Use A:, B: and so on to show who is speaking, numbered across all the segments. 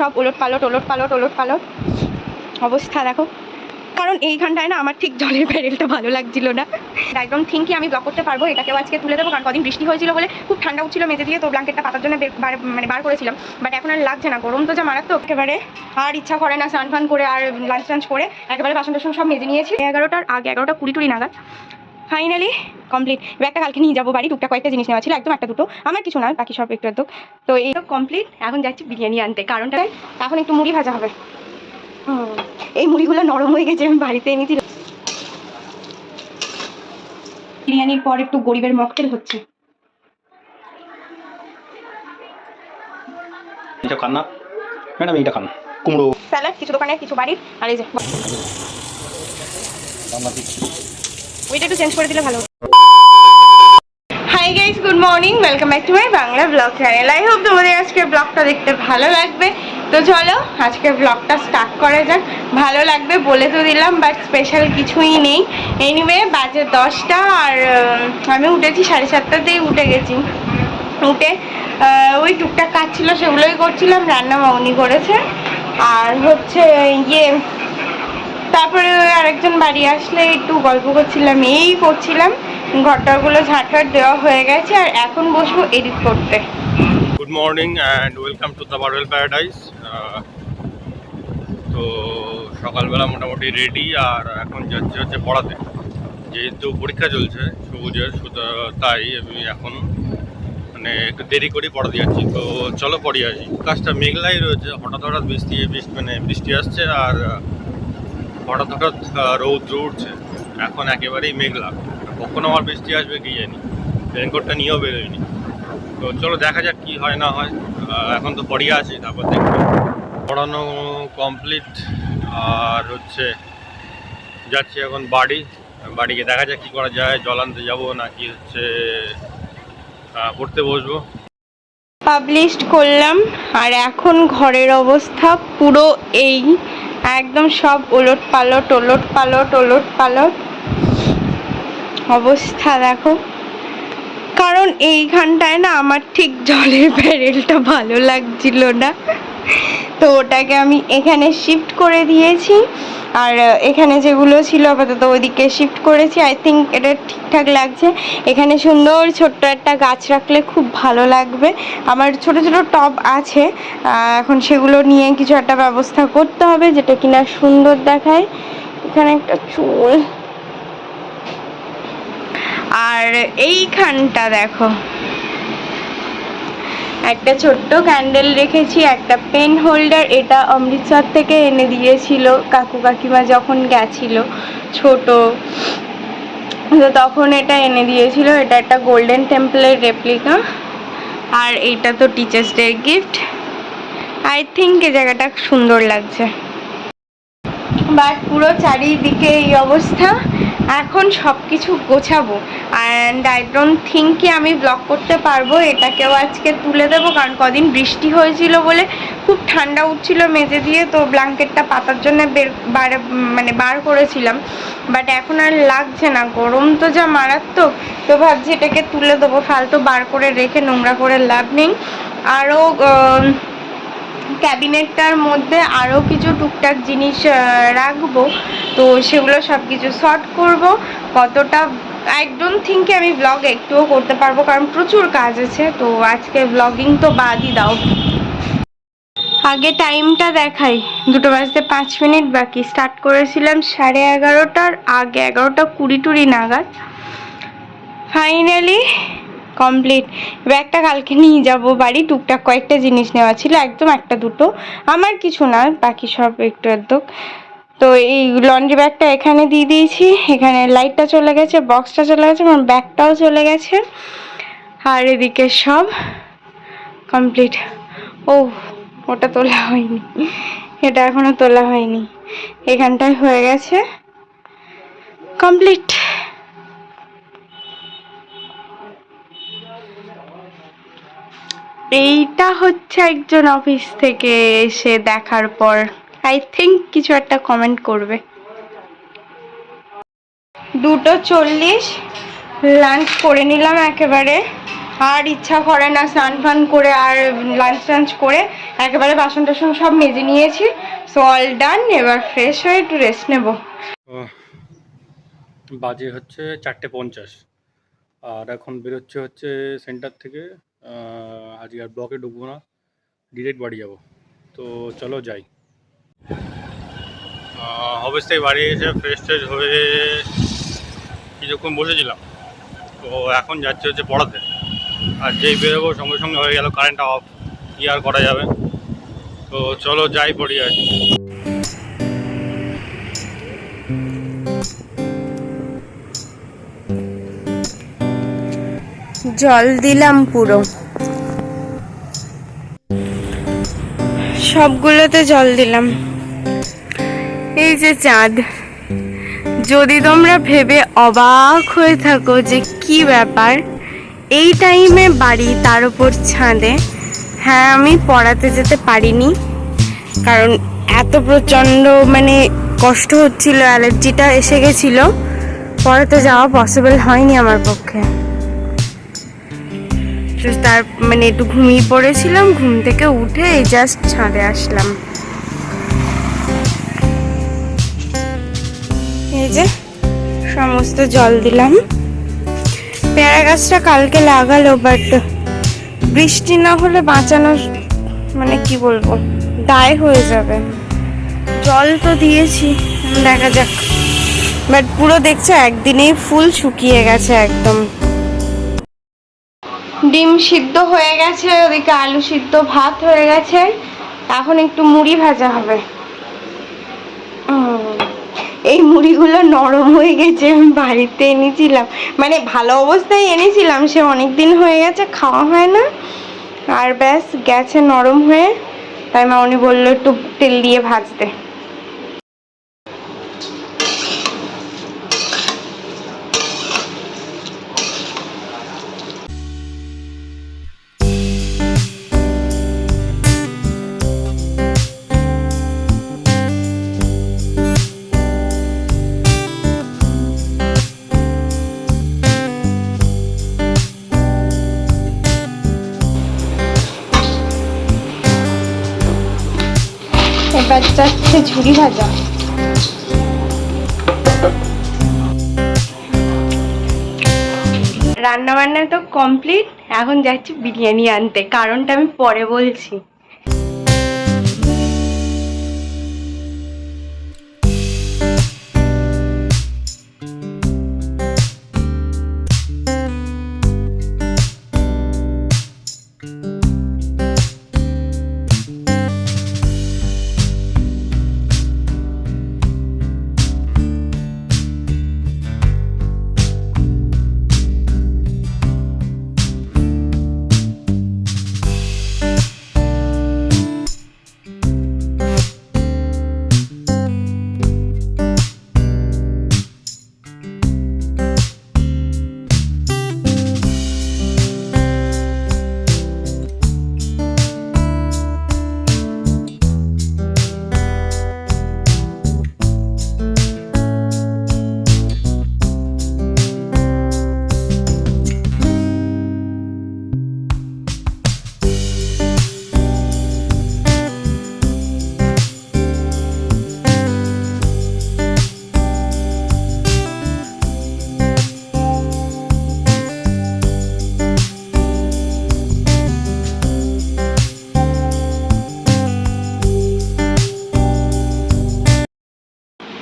A: সব ওলট পালট অবস্থা দেখো। কারণ এইখানটায় না আমার ঠিক জলের ব্যারেলটা ভালো লাগছিল না। একদম থিঙ্কি আমি ব্লক করতে পারবো, এটাকেও আজকে তুলে দেবো। কারণ কদিন বৃষ্টি হয়েছিল বলে খুব ঠান্ডা উঠছিল মেঝে দিয়ে, তো ব্ল্যাঙ্কেটটা পাতার জন্য বার করেছিলাম। বাট এখন আর লাগছে না, গরম তো যা মারাত্মক একেবারে। আর ইচ্ছা করে না স্নান ফান করে আর লাঞ্চ করে একেবারে বাসন টাসন সব মেজে নিয়েছি 11টার আগে, 11টা 20 নাগাদ। Finally complete. ব্যাগটা কালকে নিয়ে যাবো বাড়ি, টুকটাক কয়েকটা জিনিস নেওয়া ছিল, একদম একটা দুটো, আমার কিছু না, বাকি সব একটু একটু। তো এই তো কমপ্লিট। এখন যাচ্ছি বিরিয়ানি আনতে, কারণটা এখন একটু মুড়ি ভাজা হবে। এই মুড়িগুলো নরম হয়ে গেছে, আমি বাড়িতে এনেছি। বিরিয়ানির পর একটু গরিবের মকটেল হচ্ছে।
B: এটা খান না ম্যাডাম, এইটা খান। কুমড়ো
A: স্যালাড, কিছু দোকানের কিছু বাড়ির। আর এই যে ওইটা একটু চেঞ্জ করে দিলে ভালো। Hi guys, good morning, welcome back to my Bangla blog channel. I hope তোমাদের আজকের ব্লগটা দেখতে ভালো লাগবে। তো চলো আজকের ব্লগটা স্টার্ট করা যাক। ভালো লাগবে বলে তো দিলাম, বাট স্পেশাল কিছুই নেই। এনিওয়ে বাজে 10টা, আর আমি উঠেছি 7:30তেই উঠে গেছি। উঠে ওই টুকটাক কাজ ছিল সেগুলোই করছিলাম, রান্না মাউনি করেছে। আর হচ্ছে তারপরে আরেকজন বাড়ি আসলে একটু গল্প করছিলাম, এই করছিলাম। ঘরটাগুলো ঝাঁটফাট দেওয়া হয়ে গেছে, আর এখন বসবো এডিট করতে।
B: Good morning and welcome to the Barwell paradise. তো সকালবেলা মোটামুটি রেডি, আর এখন হচ্ছে পড়াতে, যেহেতু পরীক্ষা চলছে সবুজের, তাই আমি এখন মানে একটু দেরি করে পড়াতে যাচ্ছি। তো চলো পড়ি আসি। কাজটা মেঘলাই রয়েছে, হঠাৎ বৃষ্টি আসছে, আর হঠাৎ রৌদ্র উঠছে। এখন একেবারেই মেঘলা, কখন আমার বৃষ্টি আসবে কি জানি। রেনকোটটা নিয়েও বেরোয়নি। তো চলো দেখা যাক কি হয় না হয়। এখন তো পড়িয়ে আছি, তারপর দেখবো। পড়ানো কমপ্লিট, আর হচ্ছে যাচ্ছি এখন বাড়িকে দেখা যাক কি করা যায়। জল আনতে যাবো নাকি হচ্ছে পড়তে বসবো।
A: পাবলিশড করলাম, আর এখন ঘরের অবস্থা পুরো এই একদম সব ওলট পালট অবস্থা দেখো। কারণ এইখানটায় না আমার ঠিক জলের ব্যারেলটা ভালো লাগছিল না, তো ওটাকে আমি এখানে শিফট করে দিয়েছি। আর এখানে যেগুলো ছিল আপাতত ওইদিকে শিফট করেছি। আই থিঙ্ক এটা ঠিকঠাক লাগছে। এখানে সুন্দর ছোট্ট একটা গাছ রাখলে খুব ভালো লাগবে। আমার ছোট ছোট টব আছে, এখন সেগুলো নিয়ে কিছু একটা ব্যবস্থা করতে হবে যেটা কিনা সুন্দর দেখায়। এখানে একটা চুল, আর এইখানটা দেখো একটা ছোট্ট ক্যান্ডেল রেখেছি, একটা পেন হোল্ডার। এটা অমৃতসর থেকে এনে দিয়েছিল কাকু কাকিমা যখন গেছিল ছোট, তো তখন এটা এনে দিয়েছিল। এটা একটা গোল্ডেন টেম্পলের রেপ্লিকা। আর এইটা তো teachers day gift. I think এই জায়গাটা সুন্দর লাগছে। বাট পুরো চারিদিকে এই অবস্থা। এখন সব কিছু গোছাবো, অ্যান্ড আই ডোন্ট থিঙ্ক কি আমি ব্লগ করতে পারবো। এটাকেও আজকে তুলে দেবো, কারণ কদিন বৃষ্টি হয়েছিল বলে খুব ঠান্ডা উঠছিল মেঝে দিয়ে, তো ব্ল্যাঙ্কেটটা পাতার জন্য বার করেছিলাম। বাট এখন আর লাগছে না, গরম তো যা মারাত্মক। তো ভাবছি এটাকে তুলে দেবো, ফালতু বার করে রেখে নোংরা করে লাভ নেই। আরও ক্যাবিনেটটার মধ্যে আরও কিছু টুকটাক জিনিস রাখবো, তো সেগুলো সব কিছু শর্ট করব। কতটা আই ডোন্ট থিঙ্ক আমি ব্লগ একটুও করতে পারবো, কারণ প্রচুর কাজ আছে। তো আজকে ব্লগিং তো বাদই দাও। আগে টাইমটা দেখাই, 2:05 বাকি। স্টার্ট করেছিলাম 11:30টার আগে, 11টা 20 নাগাদ। Finally complete. ব্যাগটা কালকে নিয়ে যাব বাড়ি, টুকটাক কয়েকটা জিনিস নেওয়া ছিল, একদম একটা দুটো, আমার কিছু না, বাকি সব একটু একদম। তো এই লন্ড্রি ব্যাগটা এখানে দিয়ে দিয়েছি। এখানে লাইটটা চলে গেছে, বক্সটা চলে গেছে, আমার ব্যাগটাও চলে গেছে। আর এদিকে সব কমপ্লিট। ও ওটা তোলা হয়নি, এটা এখনো তোলা হয়নি। এখানটায় হয়ে গেছে কমপ্লিট। এইটা হচ্ছে একজন অফিস থেকে এসে দেখার পর আই থিঙ্ক কিছু একটা কমেন্ট করবে। 2:40 লাঞ্চ করে নিলাম একেবারে। আর ইচ্ছা করে না স্নান ফান করে আর লাঞ্চ টাঞ্চ করে একেবারে বাসন টাসন সব মেজে নিয়েছি। সো অল ডান, এবার ফ্রেশ হয়ে একটু রেস্ট নেব।
B: বাজে হচ্ছে 4:50 আর এখন বেরোচ্ছে সেন্টার থেকে। আজকে আর ব্লকে ঢুকবো না, ডিরেক্ট বাড়ি যাব। তো চলো যাই। অবশ্যই বাড়ি এসে ফ্রেশ ট্রেশ হয়ে কিছুক্ষণ বসেছিলাম। তো এখন হচ্ছে পড়াতে। আর যেই বেরোবো সঙ্গে সঙ্গে হয়ে গেল কারেন্টটা অফ, কি আর করা যাবে। তো চলো যাই, পড়ি আজ।
A: জল দিলাম পুরো, সবগুলোতে জল দিলাম। এই যে চাঁদ, যদি তোমরা ভেবে অবাক হয়ে থাকো যে কি ব্যাপার এই টাইমে বাড়ি, তার উপর ছাদে। হ্যাঁ, আমি পড়াতে যেতে পারিনি কারণ এত প্রচণ্ড মানে কষ্ট হচ্ছিল, অ্যালার্জিটা এসে গেছিলো, পড়াতে যাওয়া পসিবল হয়নি আমার পক্ষে। তো তার মানে একটু ঘুমিয়ে পড়েছিলাম, ঘুম থেকে উঠে এই জাস্ট ছাদে আসলাম। এই যে সমস্ত জল দিলাম। পেয়ারা গাছটা কালকে লাগালো, বাট বৃষ্টি না হলে বাঁচানোর মানে কি বলবো, দায় হয়ে যাবে। জল তো দিয়েছি, দেখা যাক। বাট পুরো দেখছো একদিনেই ফুল শুকিয়ে গেছে একদম। ডিম সিদ্ধ হয়ে গেছে, ওদিকে আলু সিদ্ধ, ভাত হয়ে গেছে। এখন একটু মুড়ি ভাজা হবে। এই মুড়িগুলো নরম হয়ে গেছে, আমি বাড়িতে এনেছিলাম, মানে ভালো অবস্থায় এনেছিলাম, সে অনেক দিন হয়ে গেছে খাওয়া হয় না, আর ব্যাস গেছে নরম হয়ে। তাই মামনি বললো একটু তেল দিয়ে ভাজতে। এবার যাচ্ছে ঝুড়ি ভাজা। রান্না বান্না তো কমপ্লিট, এখন যাচ্ছি বিরিয়ানি আনতে, কারণটা আমি পরে বলছি।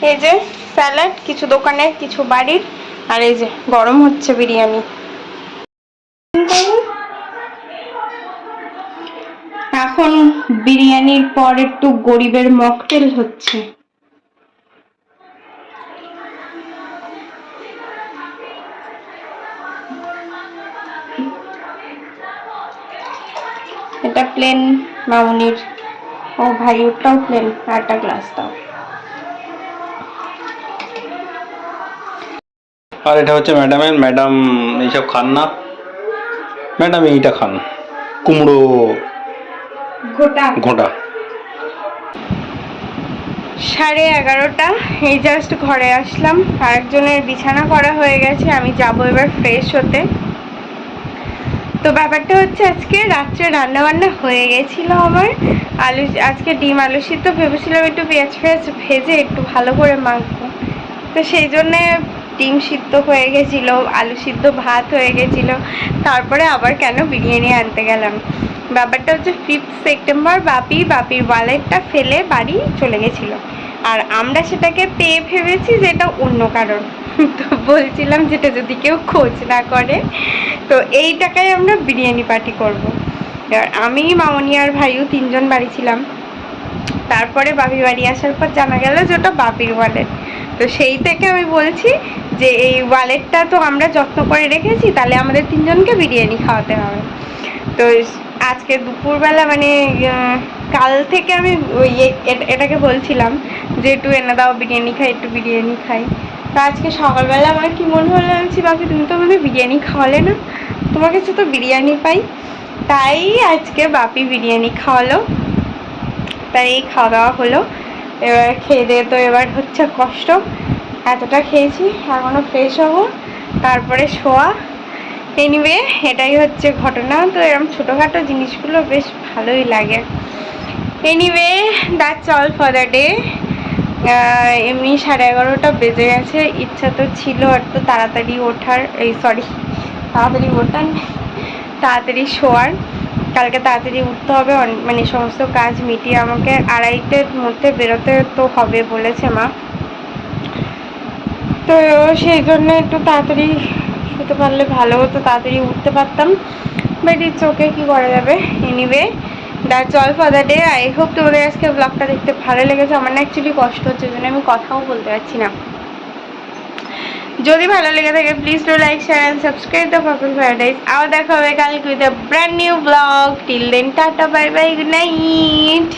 A: এই যে স্যালাড, কিছু দোকানের কিছু বাড়ির, আর এই যে গরম হচ্ছে বিরিয়ানি। এখন বিরিয়ানির পর একটু গরিবের মকটেল হচ্ছে। এটা প্লেন মামুনির। ও ভাই, ওটাও প্লেন, আরেকটা গ্লাস দাও।
B: আর এটা হচ্ছে ম্যাডামের। ম্যাডাম এইসব খান না, ম্যাডাম এইটা খান, কুমড়ো ঘোটা।
A: 11:30, এই জাস্ট ঘরে আসলাম। আরেকজনের বিছানা করা হয়ে গেছে, আমি যাব এবার ফ্রেশ হতে। তো ব্যাপারটা হচ্ছে আজকে রাত্রে রান্না বান্না হয়ে গেছিল আমার। আজকে ডিম আলু সিদ্ধ ভেবেছিলাম একটু পেঁয়াজ ভেজে একটু ভালো করে মাখবো, তো সেই জন্যে ডিম সিদ্ধ হয়ে গেছিলো, আলু সিদ্ধ ভাত হয়ে গেছিলো। তারপরে আবার কেন বিরিয়ানি আনতে গেলাম, ব্যাপারটা হচ্ছে 5 সেপ্টেম্বর বাপির ওয়ালেটটা ফেলে বাড়ি চলে গেছিলো, আর আমরা সেটাকে পেয়ে ভেবেছি যে এটা অন্য কারণ। তো বলছিলাম যেটা যদি কেউ খোঁজ না করে, তো এই টাকায় আমরা বিরিয়ানি পার্টি করবো। এবার আমি, মামনি আর ভাইও 3 জন বাড়ি ছিলাম। তারপরে বাপি বাড়ি আসার পর জানা গেল যে ওটা বাপির ওয়ালেট। তো সেই থেকে আমি বলছি যে এই ওয়ালেটটা তো আমরা যত্ন করে রেখেছি, তাহলে আমাদের 3 জনকে বিরিয়ানি খাওয়াতে হবে। তো আজকে দুপুরবেলা মানে কাল থেকে আমি ওই এটাকে বলছিলাম যে একটু এনে দাও বিরিয়ানি খাই, একটু বিরিয়ানি খাই। তো আজকে সকালবেলা আমার কি মনে হলো, বলছি বাপি তুমি তো আমাদের বিরিয়ানি খাওয়ালে না, তোমার কাছে তো বিরিয়ানি পাই, তাই আজকে বাপি বিরিয়ানি খাওয়ালো। তাই এই খাওয়া দাওয়া হলো। এবার খেয়ে দিয়ে তো এবার হচ্ছে কষ্ট, এতটা খেয়েছি, এখনও ফ্রেশ হবো, তারপরে শোয়া। এনিওয়ে এটাই হচ্ছে ঘটনা। তো এরকম ছোটোখাটো জিনিসগুলো বেশ ভালোই লাগে। Anyway that's all for the day. এমনি 11:30 বেজে গেছে। ইচ্ছা তো ছিল একটু তাড়াতাড়ি ওঠার, তাড়াতাড়ি শোয়ার। কালকে তাড়াতাড়ি উঠতে হবে, মানে সমস্ত কাজ মিটিয়ে আমাকে 2:30-র মধ্যে বেরোতে তো হবে বলেছে মা। তো সেই জন্য একটু তাড়াতাড়ি শুতে পারলে ভালো হতো, তাড়াতাড়ি উঠতে পারতাম, বাট ইটস ওকে, কি করা যাবে। Anyway that's all for the day. I hope তোমাদের আজকে ব্লগটা দেখতে ভালো লেগেছে। আমার না অ্যাকচুয়ালি কষ্ট হচ্ছে, জন্য আমি কথাও বলতে পারছি না। যদি ভালো লেগে থাকে please do like, share and subscribe the purple paradise. আবার দেখা হবে কালকে with a brand new blog. Till then tata, bye bye, good night.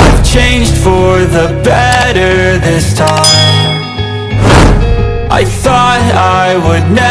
C: I've changed for the better this time. I thought I would never